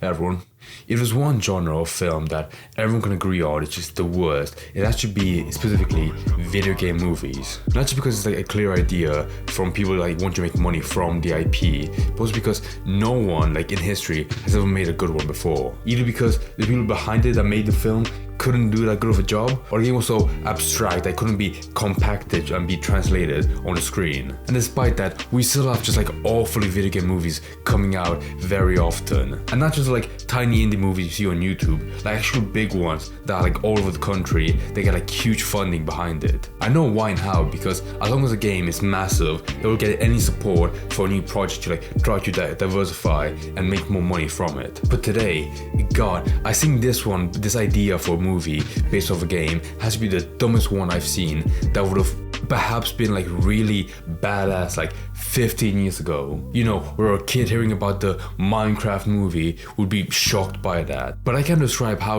Everyone, if there's one genre of film that everyone can agree on is just the worst, it has to be specifically video game movies. Not just because it's like a clear idea from people like want to make money from the IP, but also because no one like in history has ever made a good one before. Either because the people behind it that made the film couldn't do that good of a job, or the game was so abstract that it couldn't be compacted and be translated on the screen. And despite that, we still have just like awfully video game movies coming out very often. And not just like tiny indie movies you see on YouTube, like actual big ones that are like all over the country, they get like huge funding behind it. I know why and how, because as long as a game is massive, it will get any support for a new project to like try to diversify and make more money from it. But today, God, I think this idea for a movie based off a game has to be the dumbest one I've seen that would have perhaps been like really badass like 15 years ago. You know, where a kid hearing about the Minecraft movie would be shocked by that. But I can't describe how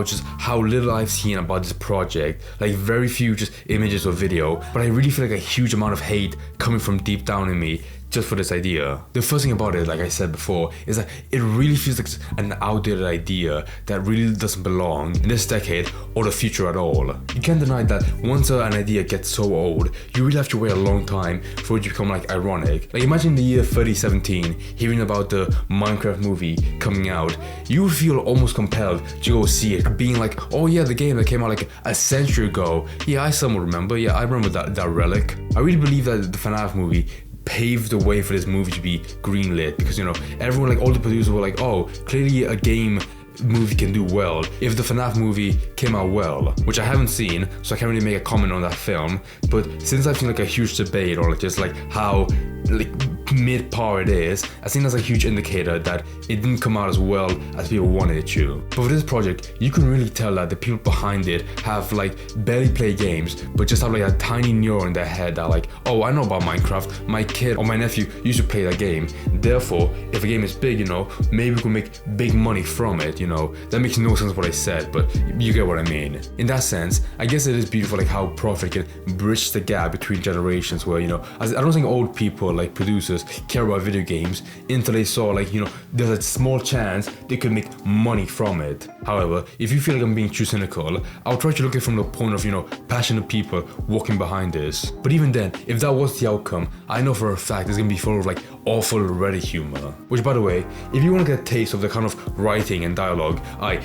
little I've seen about this project, like very few just images or video, but I really feel like a huge amount of hate coming from deep down in me just for this idea. The first thing about it, like I said before, is that it really feels like an outdated idea that really doesn't belong in this decade or the future at all. You can't deny that once an idea gets so old, you really have to wait a long time for it to become like ironic. Like imagine the year 2017, hearing about the Minecraft movie coming out, you would feel almost compelled to go see it, being like, oh yeah, the game that came out like a century ago. Yeah, I somewhat remember. Yeah, I remember that relic. I really believe that the FNAF movie paved the way for this movie to be greenlit, because you know everyone, like all the producers were like, oh, clearly a game movie can do well if the FNAF movie came out well, which I haven't seen, so I can't really make a comment on that film. But since I've seen like a huge debate on like just like how like mid-par it is, I think that's a huge indicator that it didn't come out as well as people wanted it to. But for this project, you can really tell that the people behind it have like barely played games, but just have like a tiny neuron in their head that like, oh, I know about Minecraft, my kid or my nephew used to play that game, therefore if a game is big, you know, maybe we can make big money from it, you know. That makes no sense what I said, but you get what I mean. In that sense, I guess it is beautiful like how Profit can bridge the gap between generations, where, you know, I don't think old people like producers care about video games until they saw like, you know, there's a small chance they could make money from it. However, if you feel like I'm being too cynical, I'll try to look at it from the point of, you know, passionate people walking behind this. But even then, if that was the outcome, I know for a fact it's gonna be full of like awful Reddit humor. Which, by the way, if you want to get a taste of the kind of writing and dialogue I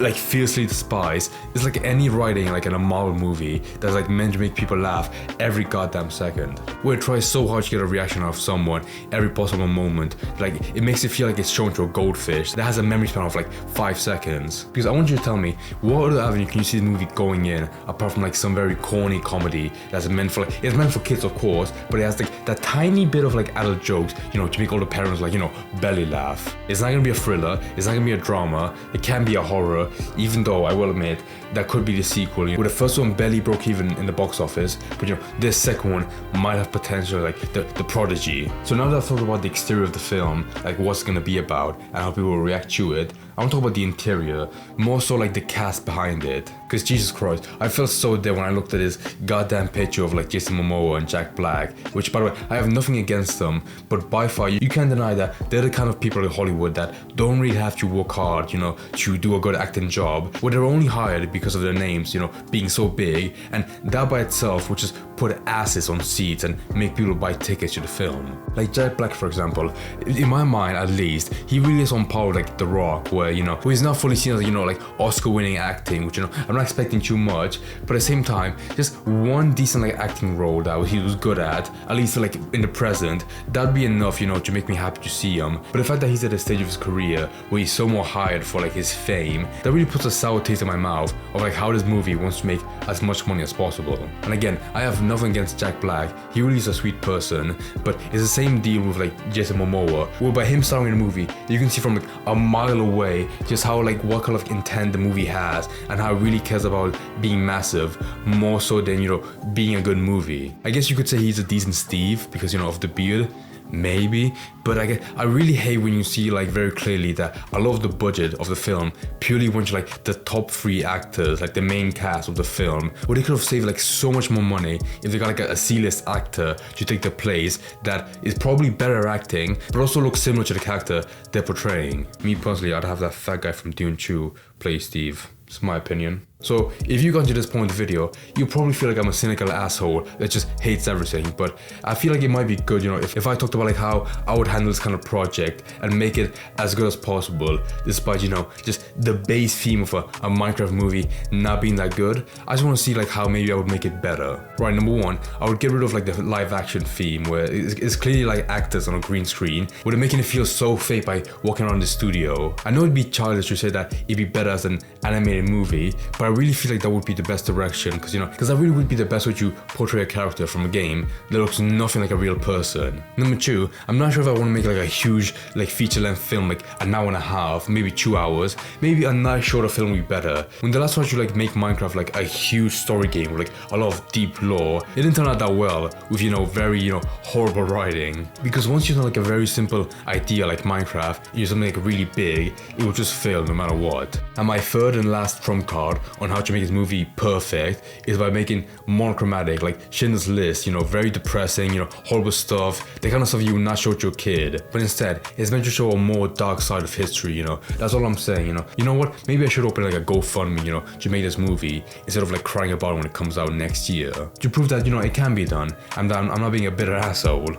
like fiercely despise, it's like any writing like in a Marvel movie that's like meant to make people laugh every goddamn second, where it tries so hard to get a reaction out of someone every possible moment. Like it makes it feel like it's shown to a goldfish that has a memory span of like 5 seconds. Because I want you to tell me, what other avenue can you see the movie going in apart from like some very corny comedy that's meant for like, it's meant for kids of course, but it has like that tiny bit of like adult jokes, you know, to make all the parents like, you know, belly laugh. It's not gonna be a thriller, it's not gonna be a drama, it can be a horror, even though I will admit that could be the sequel, where the first one barely broke even in the box office, but you know, this second one might have potential like the prodigy. So now that I've talked about the exterior of the film, like what's gonna be about and how people will react to it, I want to talk about the interior, more so like the cast behind it. Because Jesus Christ, I felt so dead when I looked at this goddamn picture of like Jason Momoa and Jack Black, which by the way, I have nothing against them, but by far, you can't deny that they're the kind of people in Hollywood that don't really have to work hard, you know, to do a good acting job, where they're only hired because of their names, you know, being so big, and that by itself would just put asses on seats and make people buy tickets to the film. Like Jack Black, for example, in my mind at least, he really is on par with like The Rock, where, you know, who is not fully seen as, you know, like Oscar-winning acting, which, you know, I'm not expecting too much, but at the same time, just one decent like acting role that he was good at least like in the present, that'd be enough, you know, to make me happy to see him. But the fact that he's at a stage of his career where he's so more hired for like his fame, that really puts a sour taste in my mouth of like how this movie wants to make as much money as possible. And again, I have nothing against Jack Black, he really is a sweet person, but it's the same deal with like Jason Momoa, where by him starring in the movie, you can see from like a mile away just how like what kind of intent the movie has and how it really cares about being massive, more so than, you know, being a good movie. I guess you could say he's a decent Steve because, you know, of the beard, maybe, but I really hate when you see like very clearly that a lot of the budget of the film purely went to like the top 3 actors, like the main cast of the film, where they could have saved like so much more money if they got like a C-list actor to take the place that is probably better acting, but also looks similar to the character they're portraying. Me personally, I'd have that fat guy from Dune 2 play Steve. It's my opinion. So if you got to this point of the video, you probably feel like I'm a cynical asshole that just hates everything, but I feel like it might be good, you know, if I talked about like how I would handle this kind of project and make it as good as possible, despite, you know, just the base theme of a Minecraft movie not being that good. I just want to see like how maybe I would make it better. Right, number 1, I would get rid of like the live action theme where it's clearly like actors on a green screen, where they're making it feel so fake by walking around the studio. I know it'd be childish to say that it'd be better as an animated movie, but I really feel like that would be the best direction, because that really would be the best way to portray a character from a game that looks nothing like a real person. Number 2, I'm not sure if I want to make like a huge like feature-length film, like an hour and a half, maybe 2 hours. Maybe a nice shorter film would be better. When the last time you like make Minecraft like a huge story game with like a lot of deep lore, it didn't turn out that well with very horrible writing. Because once you know like a very simple idea like Minecraft, you do something like really big, it will just fail no matter what. And my third and last trump card on how to make this movie perfect is by making monochromatic, like Schindler's List, very depressing, horrible stuff, the kind of stuff you would not show to your kid. But instead, it's meant to show a more dark side of history, That's all I'm saying, You know what? Maybe I should open like a GoFundMe, to make this movie instead of like crying about it when it comes out next year. To prove that, it can be done and that I'm not being a bitter asshole.